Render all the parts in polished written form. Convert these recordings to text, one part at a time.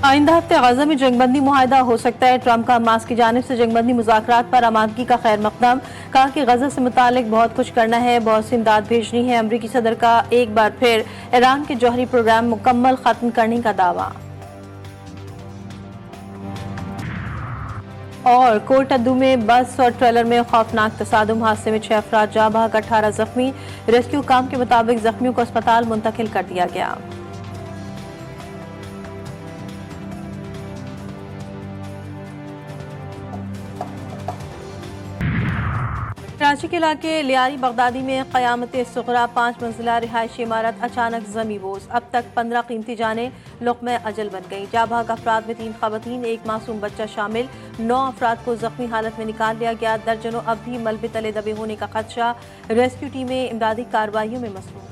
आइंदा हफ्ते गजा में जंगबंदी मुआहदा हो सकता है। ट्रंप का हमास की जानिब से जंगबंदी मुज़ाकरात पर आमादगी का खैर मकदम। कहा कि गजा से मुतालिक बहुत कुछ करना है, बहुत सी इमदाद भेजनी है। अमरीकी सदर का एक बार फिर ईरान के जौहरी प्रोग्राम मुकम्मल खत्म करने का दावा। और कोटअद्दू में बस और ट्रेलर में खौफनाक तसादुम, हादसे में 6 अफराद जाँ बहक, 18 जख्मी। रेस्क्यू काम के मुताबिक जख्मियों को अस्पताल मुंतकिल कर दिया गया। कराची के इलाके लियारी बगदादी में क़यामत सुग़रा 5 मंजिला रिहायशी इमारत अचानक ज़मी बोस। अब तक 15 कीमती जानें लुक़्मे अजल बन गई। जाबाक अफराद में 3 ख़वातीन, 1 मासूम बच्चा शामिल। 9 अफराद को ज़ख्मी हालत में निकाल लिया गया। दर्जनों अब भी मलबे तले दबे होने का खदशा। रेस्क्यू टीमें इमदादी कार्रवाइयों में मसरूफ़।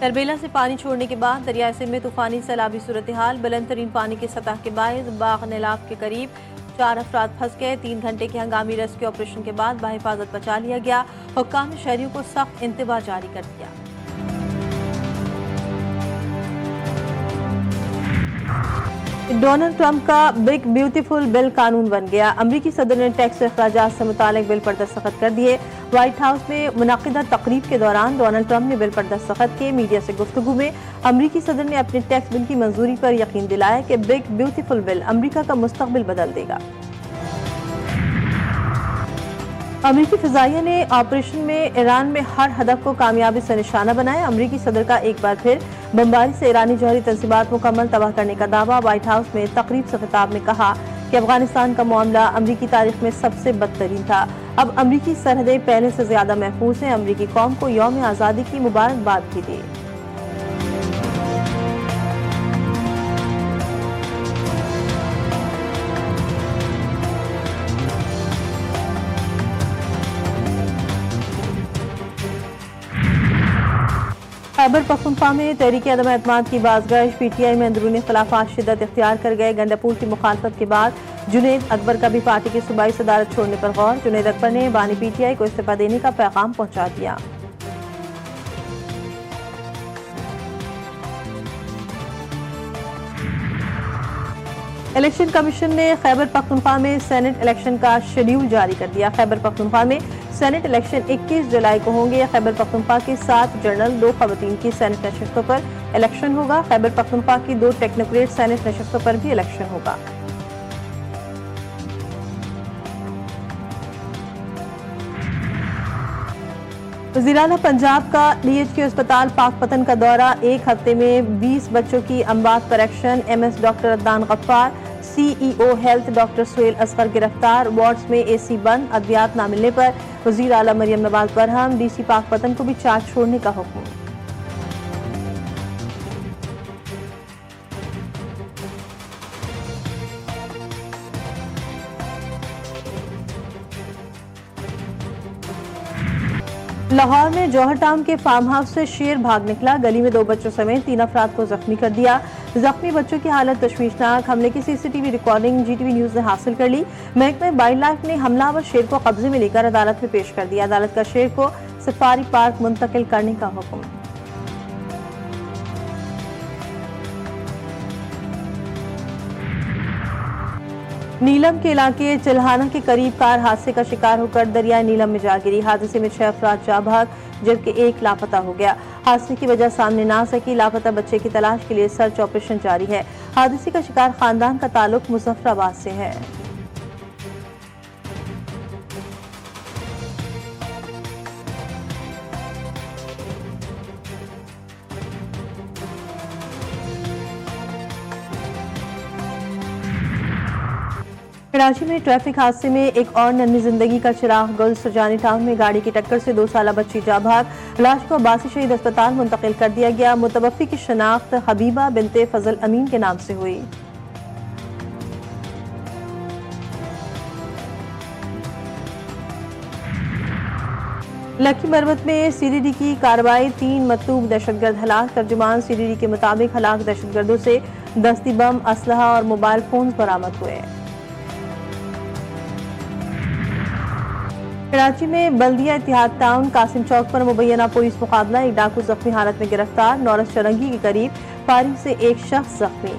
तरबेला से पानी छोड़ने के बाद दरियाए सिंध में तूफानी सैलाबी सूरत हाल। बुलंद तरीन पानी की सतह के बायस बाग नेलाब के करीब 4 अफराद फंस गए। 3 घंटे के हंगामी रेस्क्यू ऑपरेशन के बाद बाहिफाजत बचा लिया गया। हुक्काम ने शहरियों को सख्त इंतबाह जारी कर दिया। डोनाल्ड ट्रंप का बिग ब्यूटीफुल बिल कानून बन गया। अमरीकी सदर ने टैक्स अखराजात से मुतालिक बिल पर दस्तखत कर दिए। व्हाइट हाउस में मुनाकिदा तकरीब के दौरान डोनाल्ड ट्रंप ने बिल पर दस्तखत किए। मीडिया से गुफ्तगू में अमरीकी सदर ने अपने टैक्स बिल की मंजूरी पर यकीन दिलाया कि बिग ब्यूटीफुल बिल अमरीका का मुस्तकबिल बदल देगा। अमरीकी फिजाइया ने ऑपरेशन में ईरान में हर हदफ को कामयाबी से निशाना बनाया। अमरीकी सदर का एक बार फिर बमबारी से ईरानी जौहरी तंसीबात मुकम्मल तबाह करने का दावा। व्हाइट हाउस में तकरीब से खिताब में कहा कि अफगानिस्तान का मामला अमरीकी तारीख में सबसे बदतरीन था। अब अमरीकी सरहदें पहले से ज्यादा महफूज हैं। अमरीकी कौम को यौम आज़ादी की मुबारकबाद भी दी। खैबर पख्तूनख्वा में तहरीक अदम एतमाद की बाज़गश। PTI में अंदरूनी खिलाफात शिद्दत इख्तियार कर गए। गंडापुर की मुखालफत के बाद जुनैद अकबर का भी पार्टी की सूबाई सदारत छोड़ने पर गौर। जुनैद अकबर ने बानी PTI को इस्तीफा देने का पैगाम पहुंचा दिया। इलेक्शन कमीशन ने खैबर पख्तूनख्वा में सेनेट इलेक्शन का शेड्यूल जारी कर दिया। खैबर पख्तूनख्वा में सेनेट इलेक्शन 21 जुलाई को होंगे। खैबर पख्तूनख्वा की 7 जनरल, 2 खवातीन की सेनेट नशिस्तों पर इलेक्शन होगा। खैबर पख्तूनख्वा की 2 टेक्नोक्रेट सेनेट नशिस्तों पर भी इलेक्शन होगा। वज़ीर-ए-आला पंजाब का DHQ अस्पताल पाकपतन का दौरा। 1 हफ्ते में 20 बच्चों की अमवात पर action. MS doctor Adnan Ghaffar, CEO health doctor Suhail Asghar गिरफ्तार। वार्ड्स में AC बंद। अद्वियात न मिलने पर वज़ीर-ए-आला मरियम नवाज बरहम। DC पाकपतन को भी चार्ज छोड़ने का हुक्म। लाहौर में जौहर टाउन के फार्म हाउस से शेर भाग निकला। गली में 2 बच्चों समेत 3 अफराद को जख्मी कर दिया। जख्मी बच्चों की हालत तशवीशनाक। हमले की CCTV रिकॉर्डिंग GTV न्यूज ने हासिल कर ली। महकमा वाइल्ड लाइफ ने हमलावर शेर को कब्जे में लेकर अदालत में पेश कर दिया। अदालत का शेर को सफारी पार्क मुंतकिल करने का हुक्म। नीलम के इलाके चिल्हाना के करीब कार हादसे का शिकार होकर दरियाए नीलम में जा गिरी। हादसे में 6 अफराद जाँ बहक जबकि 1 लापता हो गया। हादसे की वजह सामने ना सकी। लापता बच्चे की तलाश के लिए सर्च ऑपरेशन जारी है। हादसे का शिकार खानदान का ताल्लुक मुजफ्फराबाद से है। कराची में ट्रैफिक हादसे में एक और नन्ही जिंदगी का चिराग गुल। सुजानी टाउन में गाड़ी की टक्कर से 2 साला बच्ची जाँ बहक। लाश को अब्बासी शहीद अस्पताल मुंतकिल कर दिया गया। मुतवफ़्फ़ी की शनाख्त हबीबा बिनते फजल अमीन के नाम से हुई। लकी मरवत में CDD की कार्रवाई। 3 मतलूब दहशतगर्द हलाक। तर्जुमान CDD के मुताबिक हलाक दहशतगर्दों से दस्ती बम, असलहा और मोबाइल फोन बरामद हुए। कराची में बल्दिया इतिहाद टाउन कासिम चौक पर मुबैना पुलिस मुकाबला, एक डाकू जख्मी हालत में गिरफ्तार। नौरस चरंगी के करीब फायरिंग से एक शख्स जख्मी।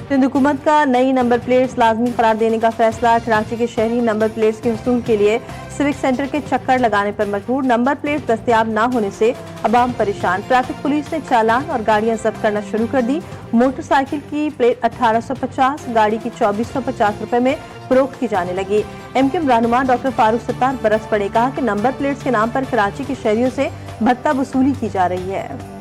सिंध हुकूमत का नई नंबर प्लेट्स लाजमी करार देने का फैसला। कराची के शहरी नंबर प्लेट्स के हुसूल के लिए सिविक सेंटर के चक्कर लगाने पर मजबूर। नंबर प्लेट दस्तयाब न होने से अवाम परेशान। ट्रैफिक पुलिस ने चालान और गाड़ियां जब्त करना शुरू कर दी। मोटरसाइकिल की प्लेट 1850, गाड़ी की 2450 रुपए में फरोख्त की जाने लगी। एमक्यूएम रहनुमा डॉक्टर फारूक सत्तार बरस पड़े, कहा कि नंबर प्लेट्स के नाम पर कराची के शहरियों से भत्ता वसूली की जा रही है।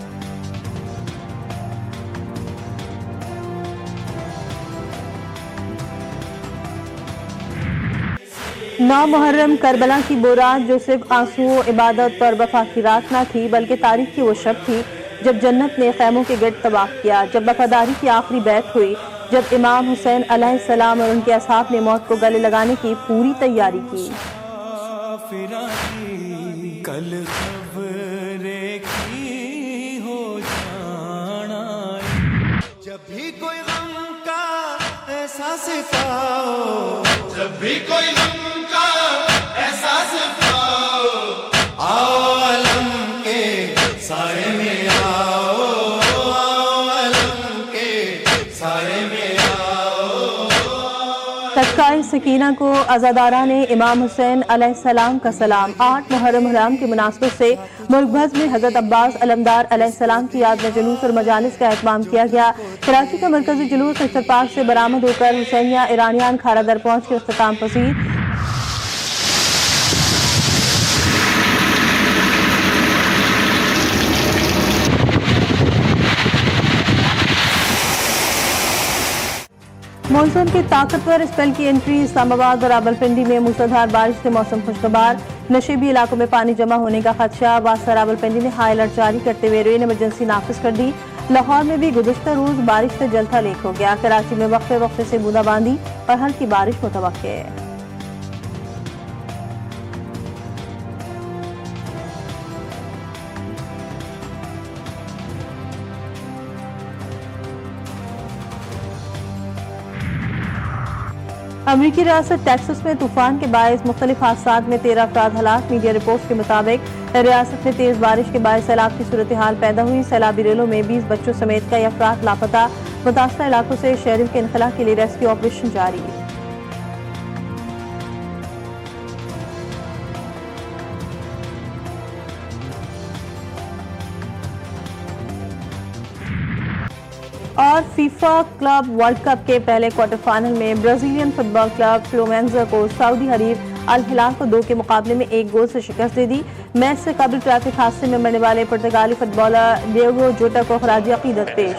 नौ मुहर्रम करबला की वो रात जो सिर्फ आंसू इबादत और वफा की रात न थी, बल्कि तारीख की वो शब थी जब जन्नत ने खैमों के गिर्द तवाफ किया, जब वफादारी की आखिरी बैत हुई, जब इमाम हुसैन अलैहिस्सलाम और उनके असहाब ने मौत को गले लगाने की पूरी तैयारी की। कल खबरें की हो जाना, जब भी कोई गम का एहसास पाओ, जब भी कोई गम का एहसास पाओ, आओ अलम के साए में आओ, अलम के साए में आओ। तत्काए सकीना को अज़ादारा ने इमाम हुसैन अलैहिस्सलाम का सलाम। 8 मुहर्रम हराम की मुनासबत से मुल्क भर में हजरत अब्बास अलमदार अलैहिस्सलाम की याद में जुलूस और मजालिस का एहतमाम किया गया। कराची का मरकजी जुलूस अख्तर पार्क से बरामद होकर हुसैनिया ईरानियान खारा दर पहुंच के इख्तिताम पसीर। मानसून के ताकतवर स्पेल की एंट्री। इस्लामाबाद और रावलपिंडी में मूसलाधार बारिश से मौसम खुशगवार। नशेबी इलाकों में पानी जमा होने का खदशा। बादशाह रावलपिंडी ने हाई अलर्ट जारी करते हुए रेन इमरजेंसी नाफिज कर दी। लाहौर में भी गुज़श्ता रोज बारिश से जलथा लीक हो गया। कराची में वक्फे वक्फे से बूंदाबांदी और हल्की बारिश मुतवक्के है। अमरीकी रियासत टेक्सास में तूफान के बायस मुख्तलिफ हादसात में 13 अफराद हलाक। मीडिया रिपोर्ट के मुताबिक रियासत में तेज बारिश के बायस सैलाब की सूरत हाल पैदा हुई। सैलाबी रेलों में 20 बच्चों समेत कई अफराद लापता। मुतासरा इलाकों से शहरों के इनखला के लिए रेस्क्यू ऑपरेशन जारी। और फीफा क्लब वर्ल्ड कप के पहले क्वार्टर फाइनल में ब्राजीलियन फुटबॉल क्लब फ्लूमेंजा को सऊदी हरीफ अल हिलाल को 2 के मुकाबले में 1 गोल से शिकस्त दे दी। मैच से कबल ट्रैफिक हादसे में मरने वाले पुर्तगाली फुटबॉलर डिएगो जोटा को खराज अकीदत पेश।